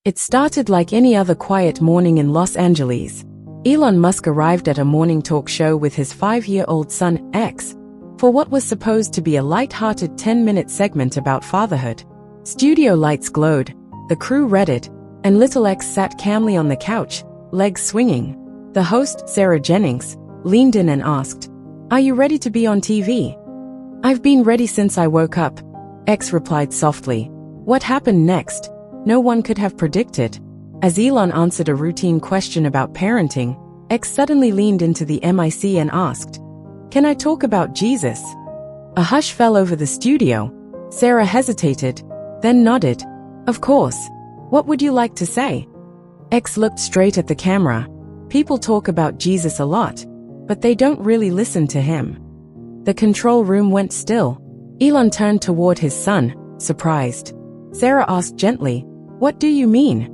It started like any other quiet morning in Los Angeles. Elon Musk arrived at a morning talk show with his 5-year-old son, X, for what was supposed to be a light-hearted 10-minute segment about fatherhood. Studio lights glowed, the crew read it, and little X sat calmly on the couch, legs swinging. The host, Sarah Jennings, leaned in and asked, "Are you ready to be on TV?" "I've been ready since I woke up," X replied softly. What happened next? No one could have predicted. As Elon answered a routine question about parenting, X suddenly leaned into the mic and asked, "Can I talk about Jesus?" A hush fell over the studio. Sarah hesitated, then nodded. "Of course. What would you like to say?" X looked straight at the camera. People talk about Jesus a lot, but they don't really listen to him. The control room went still. Elon turned toward his son, surprised. Sarah asked gently, "What do you mean?"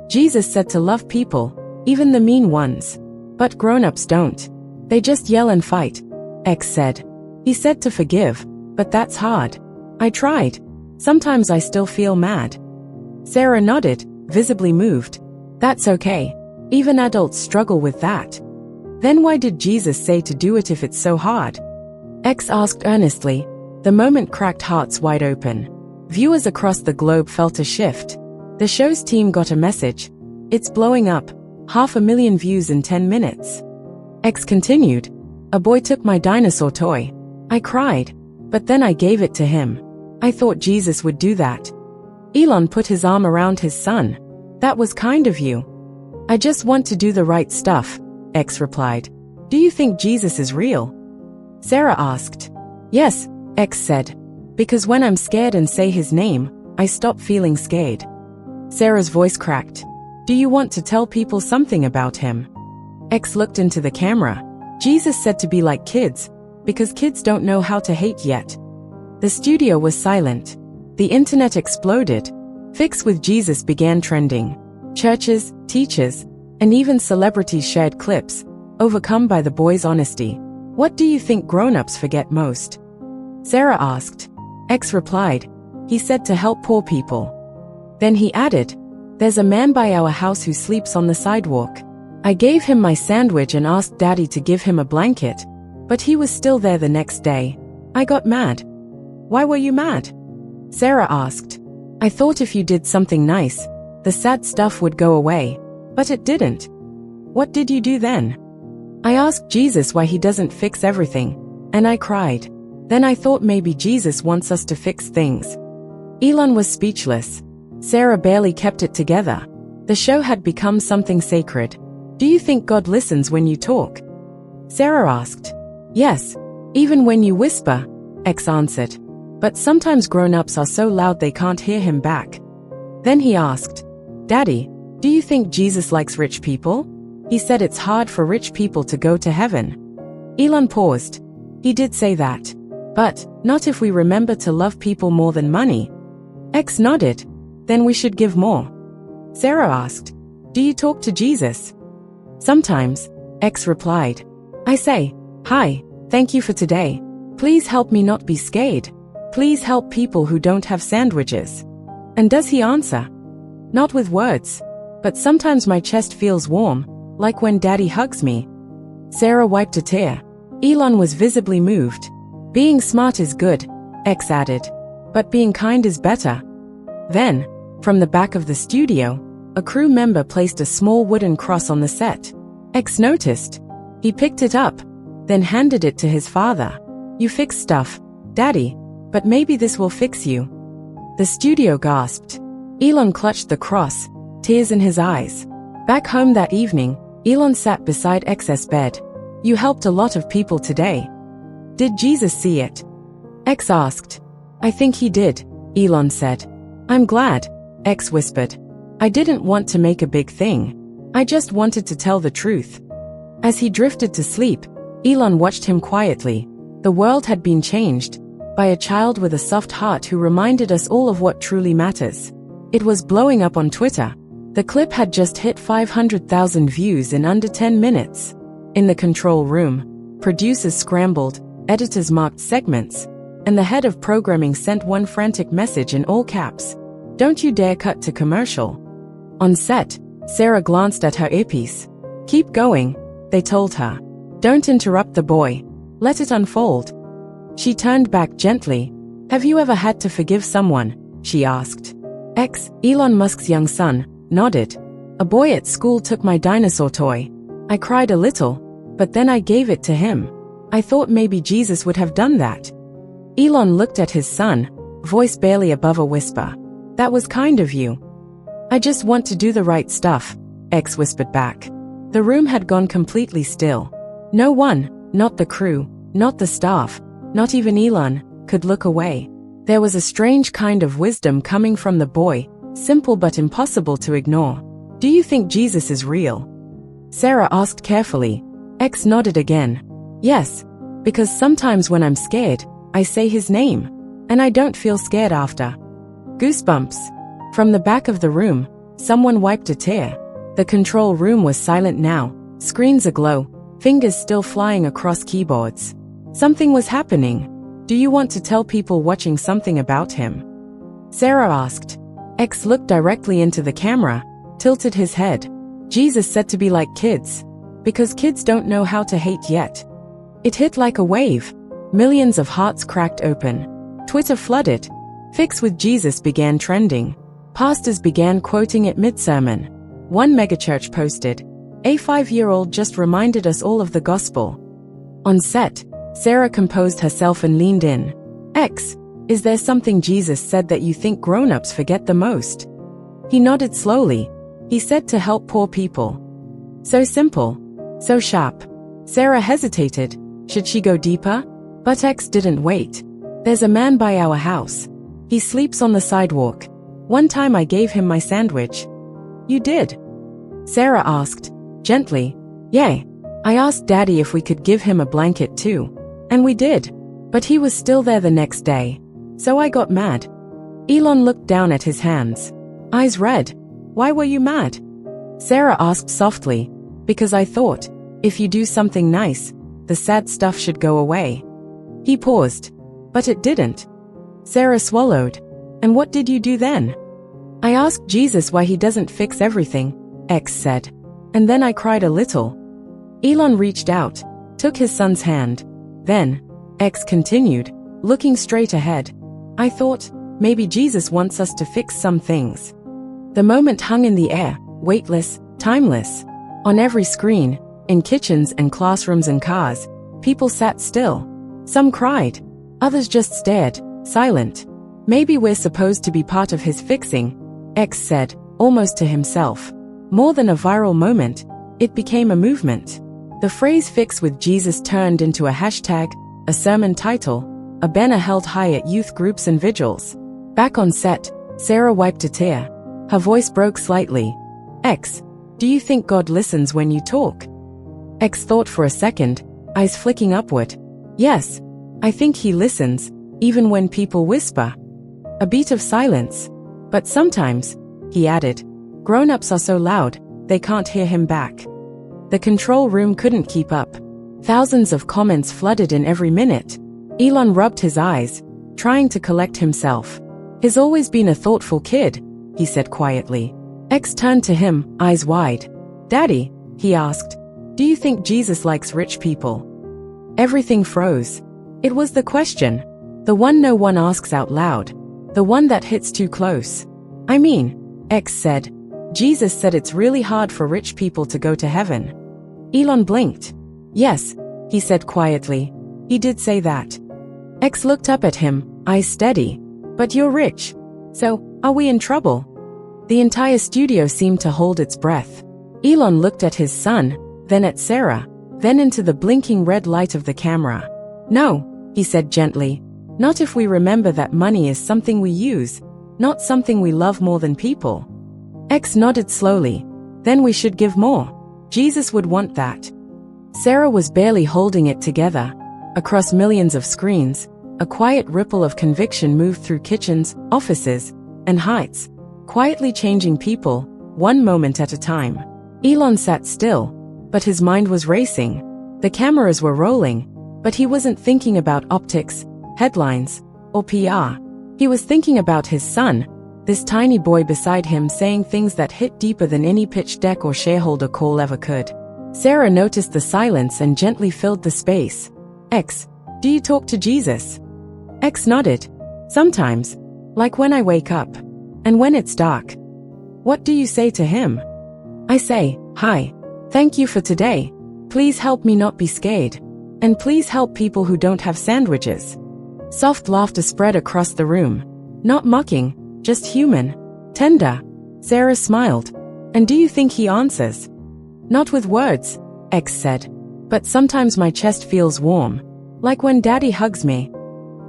Jesus said to love people, even the mean ones. But grown-ups don't. They just yell and fight, X said. He said to forgive, but that's hard. I tried. Sometimes I still feel mad. Sarah nodded, visibly moved. That's okay. Even adults struggle with that. Then why did Jesus say to do it if it's so hard? X asked earnestly. The moment cracked hearts wide open. Viewers across the globe felt a shift. The show's team got a message. It's blowing up. 500,000 views in 10 minutes. X continued. A boy took my dinosaur toy. I cried. But then I gave it to him. I thought Jesus would do that. Elon put his arm around his son. That was kind of you. I just want to do the right stuff, X replied. Do you think Jesus is real? Sarah asked. Yes, X said. Because when I'm scared and say his name, I stop feeling scared. Sarah's voice cracked. Do you want to tell people something about him? X looked into the camera. Jesus said to be like kids, because kids don't know how to hate yet. The studio was silent. The internet exploded. Fix with Jesus began trending. Churches, teachers, and even celebrities shared clips, overcome by the boy's honesty. What do you think grown-ups forget most? Sarah asked. X replied. He said to help poor people. Then he added, there's a man by our house who sleeps on the sidewalk. I gave him my sandwich and asked Daddy to give him a blanket, but he was still there the next day. I got mad. Why were you mad? Sarah asked. I thought if you did something nice, the sad stuff would go away, but it didn't. What did you do then? I asked Jesus why he doesn't fix everything, and I cried. Then I thought maybe Jesus wants us to fix things. Elon was speechless. Sarah barely kept it together. The show had become something sacred. Do you think God listens when you talk? Sarah asked. Yes, even when you whisper, X answered. But sometimes grown-ups are so loud they can't hear him back. Then he asked, Daddy, do you think Jesus likes rich people? He said it's hard for rich people to go to heaven. Elon paused. He did say that. But, not if we remember to love people more than money. X nodded. Then we should give more. Sarah asked, do you talk to Jesus? Sometimes, X replied. I say, hi, thank you for today. Please help me not be scared. Please help people who don't have sandwiches. And does he answer? Not with words. But sometimes my chest feels warm, like when Daddy hugs me. Sarah wiped a tear. Elon was visibly moved. Being smart is good, X added. But being kind is better. Then, from the back of the studio, a crew member placed a small wooden cross on the set. X noticed. He picked it up, then handed it to his father. You fix stuff, Daddy, but maybe this will fix you. The studio gasped. Elon clutched the cross, tears in his eyes. Back home that evening, Elon sat beside X's bed. You helped a lot of people today. Did Jesus see it? X asked. I think he did, Elon said. I'm glad, X whispered. I didn't want to make a big thing. I just wanted to tell the truth. As he drifted to sleep, Elon watched him quietly. The world had been changed by a child with a soft heart who reminded us all of what truly matters. It was blowing up on Twitter. The clip had just hit 500,000 views in under 10 minutes. In the control room, producers scrambled, editors marked segments, and the head of programming sent one frantic message in all caps. Don't you dare cut to commercial. On set, Sarah glanced at her earpiece. Keep going, they told her. Don't interrupt the boy. Let it unfold. She turned back gently. Have you ever had to forgive someone? She asked. Elon Musk's young son, nodded. A boy at school took my dinosaur toy. I cried a little, but then I gave it to him. I thought maybe Jesus would have done that. Elon looked at his son, voice barely above a whisper. That was kind of you. I just want to do the right stuff, X whispered back. The room had gone completely still. No one, not the crew, not the staff, not even Elon, could look away. There was a strange kind of wisdom coming from the boy, simple but impossible to ignore. Do you think Jesus is real? Sarah asked carefully. X nodded again. Yes, because sometimes when I'm scared, I say his name, and I don't feel scared after. Goosebumps. From the back of the room, someone wiped a tear. The control room was silent now, screens aglow, fingers still flying across keyboards. Something was happening. Do you want to tell people watching something about him? Sarah asked. X looked directly into the camera, tilted his head. Jesus said to be like kids, because kids don't know how to hate yet. It hit like a wave. Millions of hearts cracked open. Twitter flooded. Fix with Jesus began trending. Pastors began quoting it mid-sermon. One megachurch posted, "A 5-year-old just reminded us all of the gospel." On set, Sarah composed herself and leaned in. X, is there something Jesus said that you think grown-ups forget the most? He nodded slowly. He said to help poor people. So simple. So sharp. Sarah hesitated. Should she go deeper? But X didn't wait. There's a man by our house. He sleeps on the sidewalk. One time I gave him my sandwich. You did? Sarah asked, gently. Yeah. I asked Daddy if we could give him a blanket too. And we did. But he was still there the next day. So I got mad. Elon looked down at his hands. Eyes red. Why were you mad? Sarah asked softly. Because I thought, if you do something nice, the sad stuff should go away. He paused. But it didn't. Sarah swallowed. And what did you do then? I asked Jesus why he doesn't fix everything, X said. And then I cried a little. Elon reached out, took his son's hand. Then, X continued, looking straight ahead. I thought, maybe Jesus wants us to fix some things. The moment hung in the air, weightless, timeless. On every screen, in kitchens and classrooms and cars, people sat still. Some cried. Others just stared, silent. Maybe we're supposed to be part of his fixing, X said, almost to himself. More than a viral moment, it became a movement. The phrase "Fix with Jesus" turned into a hashtag, a sermon title, a banner held high at youth groups and vigils. Back on set, Sarah wiped a tear. Her voice broke slightly. X, do you think God listens when you talk? X thought for a second, eyes flicking upward. Yes, I think he listens, even when people whisper. A beat of silence. But sometimes, he added, grown-ups are so loud, they can't hear him back. The control room couldn't keep up. Thousands of comments flooded in every minute. Elon rubbed his eyes, trying to collect himself. He's always been a thoughtful kid, he said quietly. X turned to him, eyes wide. Daddy, he asked, do you think Jesus likes rich people? Everything froze. It was the question. The one no one asks out loud. The one that hits too close. I mean, X said. Jesus said it's really hard for rich people to go to heaven. Elon blinked. Yes, he said quietly. He did say that. X looked up at him, eyes steady. But you're rich. So, are we in trouble? The entire studio seemed to hold its breath. Elon looked at his son, then at Sarah, then into the blinking red light of the camera. No, he said gently. Not if we remember that money is something we use, not something we love more than people. X nodded slowly. Then we should give more. Jesus would want that. Sarah was barely holding it together. Across millions of screens, a quiet ripple of conviction moved through kitchens, offices, and heights, quietly changing people, one moment at a time. Elon sat still, but his mind was racing. The cameras were rolling, but he wasn't thinking about optics, headlines, or PR. He was thinking about his son, this tiny boy beside him saying things that hit deeper than any pitch deck or shareholder call ever could. Sarah noticed the silence and gently filled the space. X, do you talk to Jesus? X nodded. Sometimes. Like when I wake up. And when it's dark. What do you say to him? I say, hi. Thank you for today. Please help me not be scared. And please help people who don't have sandwiches. Soft laughter spread across the room. Not mocking, just human. Tender. Sarah smiled. And do you think he answers? Not with words, X said. But sometimes my chest feels warm. Like when Daddy hugs me.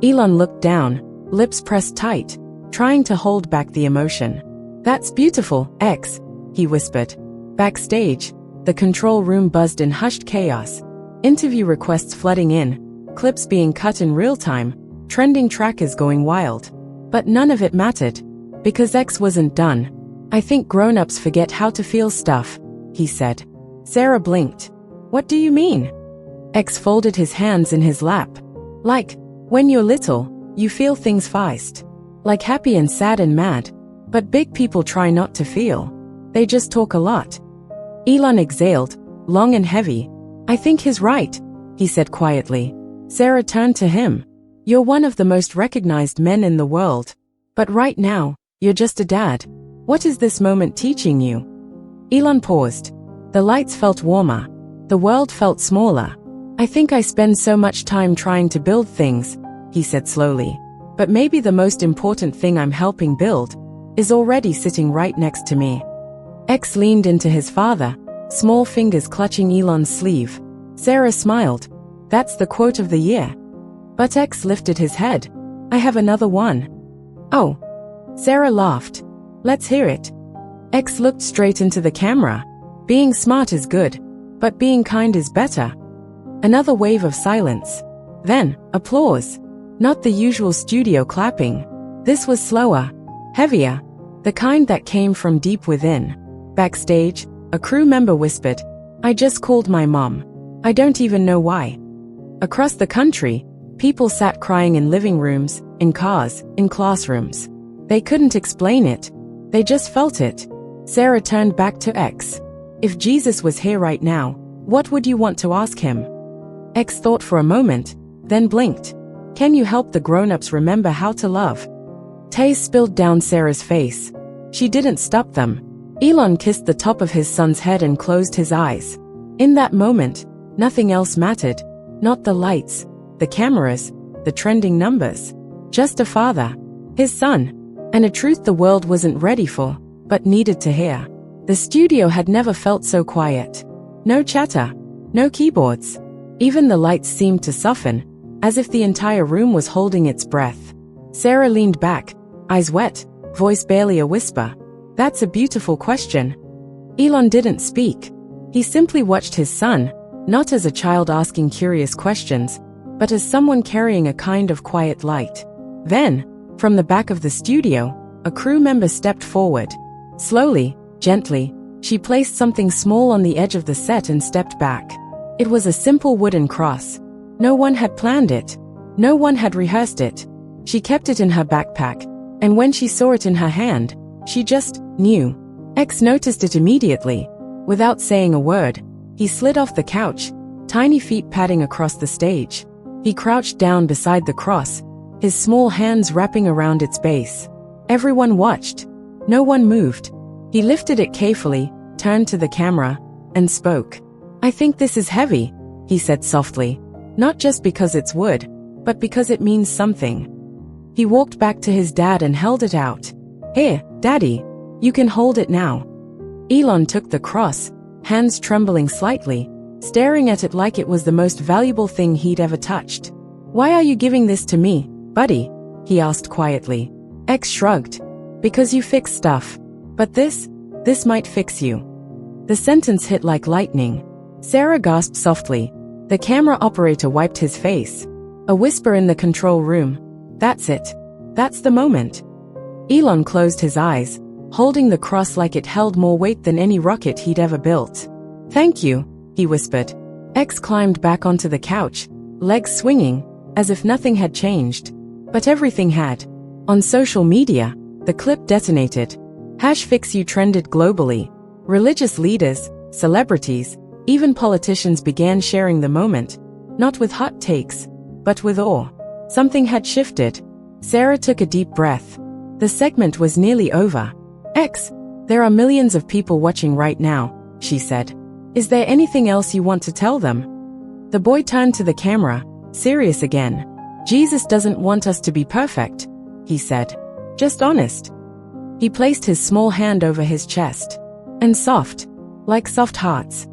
Elon looked down, lips pressed tight, trying to hold back the emotion. That's beautiful, X, he whispered. Backstage, the control room buzzed in hushed chaos. Interview requests flooding in, clips being cut in real time, trending trackers going wild. But none of it mattered, because X wasn't done. I think grown-ups forget how to feel stuff, he said. Sarah blinked. What do you mean? X folded his hands in his lap. Like, when you're little, you feel things fast. Like happy and sad and mad. But big people try not to feel. They just talk a lot. Elon exhaled, long and heavy. I think he's right, he said quietly. Sarah turned to him. You're one of the most recognized men in the world. But right now, you're just a dad. What is this moment teaching you? Elon paused. The lights felt warmer. The world felt smaller. I think I spend so much time trying to build things, he said slowly. But maybe the most important thing I'm helping build is already sitting right next to me. X leaned into his father, small fingers clutching Elon's sleeve. Sarah smiled. That's the quote of the year. But X lifted his head. I have another one. Oh. Sarah laughed. Let's hear it. X looked straight into the camera. Being smart is good, but being kind is better. Another wave of silence. Then, applause. Not the usual studio clapping. This was slower, heavier, the kind that came from deep within. Backstage, a crew member whispered, I just called my mom. I don't even know why. Across the country, people sat crying in living rooms, in cars, in classrooms. They couldn't explain it. They just felt it. Sarah turned back to X. If Jesus was here right now, what would you want to ask him? X thought for a moment, then blinked. Can you help the grown-ups remember how to love? Tears spilled down Sarah's face. She didn't stop them. Elon kissed the top of his son's head and closed his eyes. In that moment, nothing else mattered. Not the lights, the cameras, the trending numbers. Just a father, his son, and a truth the world wasn't ready for, but needed to hear. The studio had never felt so quiet. No chatter, no keyboards. Even the lights seemed to soften, as if the entire room was holding its breath. Sarah leaned back, eyes wet, voice barely a whisper. That's a beautiful question. Elon didn't speak. He simply watched his son, not as a child asking curious questions, but as someone carrying a kind of quiet light. Then, from the back of the studio, a crew member stepped forward. Slowly, gently, she placed something small on the edge of the set and stepped back. It was a simple wooden cross. No one had planned it. No one had rehearsed it. She kept it in her backpack, and when she saw it in her hand, she just knew. X noticed it immediately. Without saying a word, he slid off the couch, tiny feet padding across the stage. He crouched down beside the cross, his small hands wrapping around its base. Everyone watched. No one moved. He lifted it carefully, turned to the camera, and spoke. I think this is heavy, he said softly. Not just because it's wood, but because it means something. He walked back to his dad and held it out. Here, Daddy, you can hold it now. Elon took the cross, hands trembling slightly, staring at it like it was the most valuable thing he'd ever touched. Why are you giving this to me, buddy? He asked quietly. X shrugged. Because you fix stuff. But this might fix you. The sentence hit like lightning. Sarah gasped softly. The camera operator wiped his face. A whisper in the control room. That's it. That's the moment. Elon closed his eyes, holding the cross like it held more weight than any rocket he'd ever built. Thank you, he whispered. X climbed back onto the couch, legs swinging, as if nothing had changed. But everything had. On social media, The clip detonated. #FixYou trended globally. Religious leaders, celebrities, even politicians began sharing the moment, not with hot takes, but with awe. Something had shifted. Sarah took a deep breath. The segment was nearly over. X, there are millions of people watching right now, she said. Is there anything else you want to tell them? The boy turned to the camera, serious again. Jesus doesn't want us to be perfect, he said. Just honest. He placed his small hand over his chest. And soft, like soft hearts.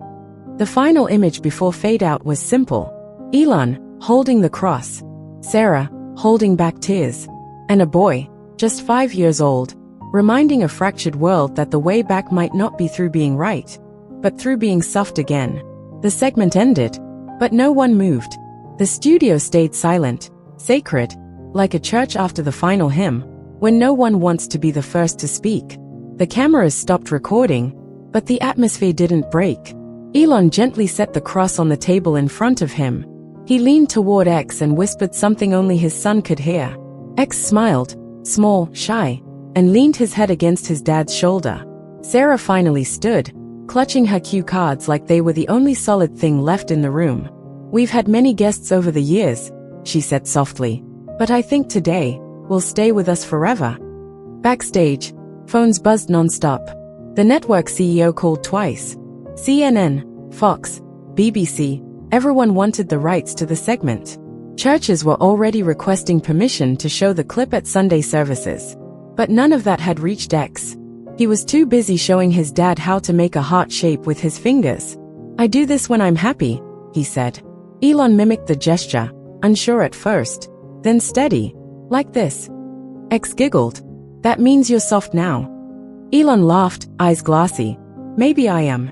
The final image before fade out was simple. Elon, holding the cross. Sarah, holding back tears. And a boy, just 5 years old, reminding a fractured world that the way back might not be through being right, but through being soft again. The segment ended, but no one moved. The studio stayed silent, sacred, like a church after the final hymn, when no one wants to be the first to speak. The cameras stopped recording, but the atmosphere didn't break. Elon gently set the cross on the table in front of him. He leaned toward X and whispered something only his son could hear. X smiled, small, shy, and leaned his head against his dad's shoulder. Sarah finally stood, clutching her cue cards like they were the only solid thing left in the room. We've had many guests over the years, she said softly, but I think today will stay with us forever. Backstage, phones buzzed nonstop. The network CEO called twice. CNN, Fox, BBC, everyone wanted the rights to the segment. Churches were already requesting permission to show the clip at Sunday services. But none of that had reached X. He was too busy showing his dad how to make a heart shape with his fingers. I do this when I'm happy, he said. Elon mimicked the gesture, unsure at first, then steady, like this. X giggled. That means you're soft now. Elon laughed, eyes glassy. Maybe I am.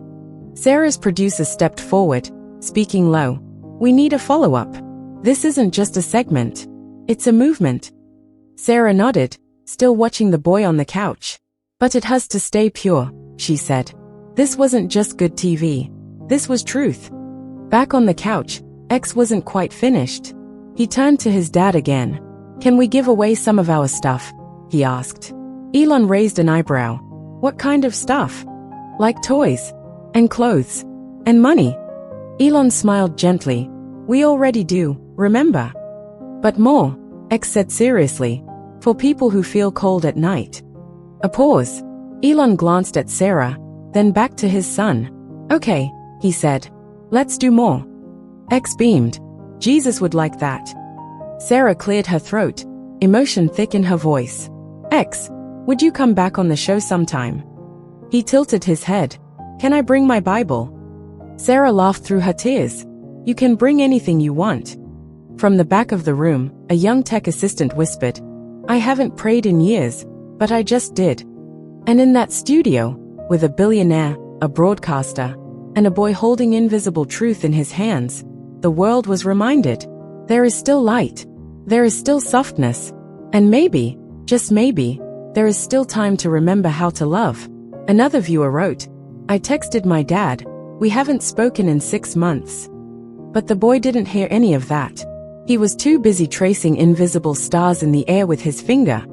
Sarah's producer stepped forward, speaking low. We need a follow-up. This isn't just a segment. It's a movement. Sarah nodded, still watching the boy on the couch. But it has to stay pure, she said. This wasn't just good TV. This was truth. Back on the couch, X wasn't quite finished. He turned to his dad again. Can we give away some of our stuff? He asked. Elon raised an eyebrow. What kind of stuff? Like toys. And clothes. And money. Elon smiled gently. We already do, remember? But more, X said seriously. For people who feel cold at night. A pause. Elon glanced at Sarah, then back to his son. Okay, he said. Let's do more. X beamed. Jesus would like that. Sarah cleared her throat, emotion thick in her voice. X, would you come back on the show sometime? He tilted his head. Can I bring my Bible? Sarah laughed through her tears. You can bring anything you want. From the back of the room, a young tech assistant whispered, I haven't prayed in years, but I just did. And in that studio, with a billionaire, a broadcaster, and a boy holding invisible truth in his hands, the world was reminded. There is still light. There is still softness. And maybe, just maybe, there is still time to remember how to love. Another viewer wrote, I texted my dad. We haven't spoken in 6 months. But the boy didn't hear any of that. He was too busy tracing invisible stars in the air with his finger,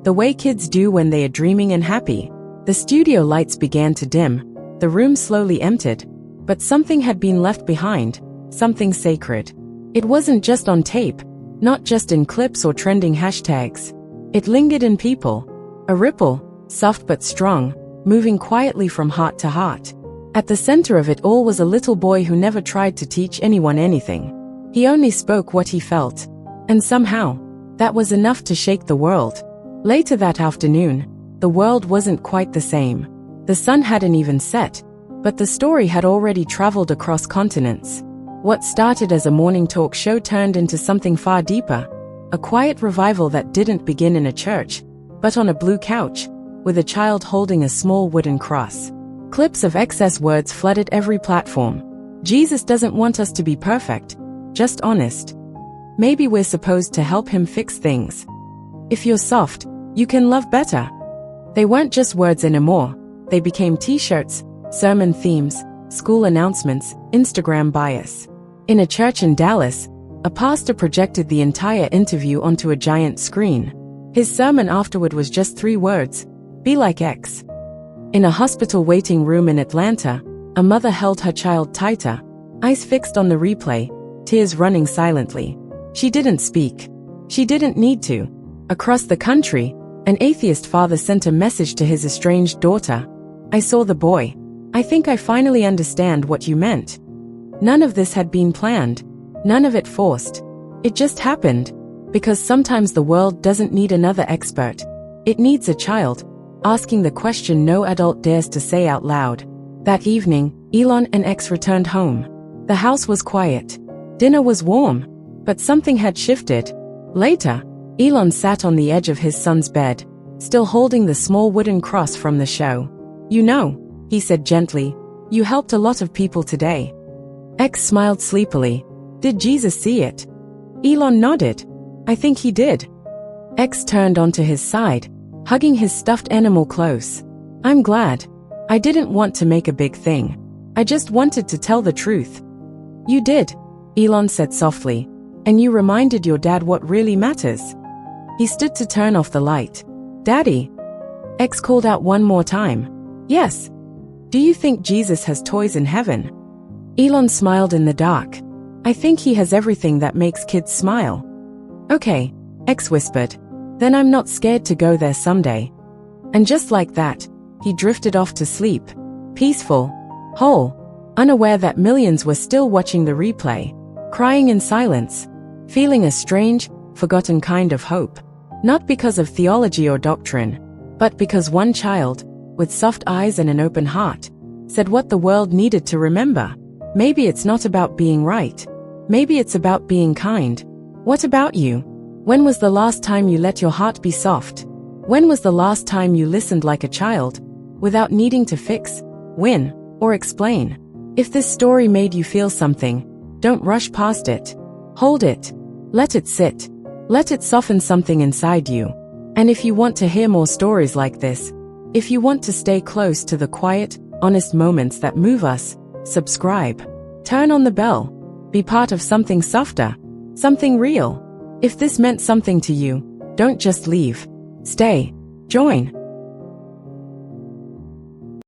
the way kids do when they are dreaming and happy. The studio lights began to dim, the room slowly emptied, but something had been left behind, something sacred. It wasn't just on tape, not just in clips or trending hashtags. It lingered in people. A ripple, soft but strong, moving quietly from heart to heart. At the center of it all was a little boy who never tried to teach anyone anything. He only spoke what he felt. And somehow, that was enough to shake the world. Later that afternoon, the world wasn't quite the same. The sun hadn't even set, but the story had already traveled across continents. What started as a morning talk show turned into something far deeper. A quiet revival that didn't begin in a church, but on a blue couch, with a child holding a small wooden cross. Clips of excess words flooded every platform. Jesus doesn't want us to be perfect, just honest. Maybe we're supposed to help him fix things. If you're soft, you can love better. They weren't just words anymore. They became t-shirts, sermon themes, school announcements, Instagram bios. In a church in Dallas, a pastor projected the entire interview onto a giant screen. His sermon afterward was just 3 words: be like X. In a hospital waiting room in Atlanta, a mother held her child tighter, eyes fixed on the replay, tears running silently. She didn't speak. She didn't need to. Across the country, an atheist father sent a message to his estranged daughter. I saw the boy. I think I finally understand what you meant. None of this had been planned. None of it forced. It just happened. Because sometimes the world doesn't need another expert. It needs a child, asking the question no adult dares to say out loud. That evening, Elon and X returned home. The house was quiet. Dinner was warm. But something had shifted. Later, Elon sat on the edge of his son's bed, still holding the small wooden cross from the show. You know, he said gently, you helped a lot of people today. X smiled sleepily. Did Jesus see it? Elon nodded. I think he did. X turned onto his side, hugging his stuffed animal close. I'm glad. I didn't want to make a big thing. I just wanted to tell the truth. You did, Elon said softly, and you reminded your dad what really matters. He stood to turn off the light. Daddy? X called out one more time. Yes. Do you think Jesus has toys in heaven? Elon smiled in the dark. I think he has everything that makes kids smile. Okay, X whispered. Then I'm not scared to go there someday. And just like that, he drifted off to sleep. Peaceful, whole, unaware that millions were still watching the replay, crying in silence, feeling a strange, forgotten kind of hope. Not because of theology or doctrine, but because one child, with soft eyes and an open heart, said what the world needed to remember. Maybe it's not about being right. Maybe it's about being kind. What about you? When was the last time you let your heart be soft? When was the last time you listened like a child, without needing to fix, win, or explain? If this story made you feel something, don't rush past it. Hold it. Let it sit. Let it soften something inside you. And if you want to hear more stories like this, if you want to stay close to the quiet, honest moments that move us, subscribe. Turn on the bell. Be part of something softer, something real. If this meant something to you, don't just leave. Stay. Join.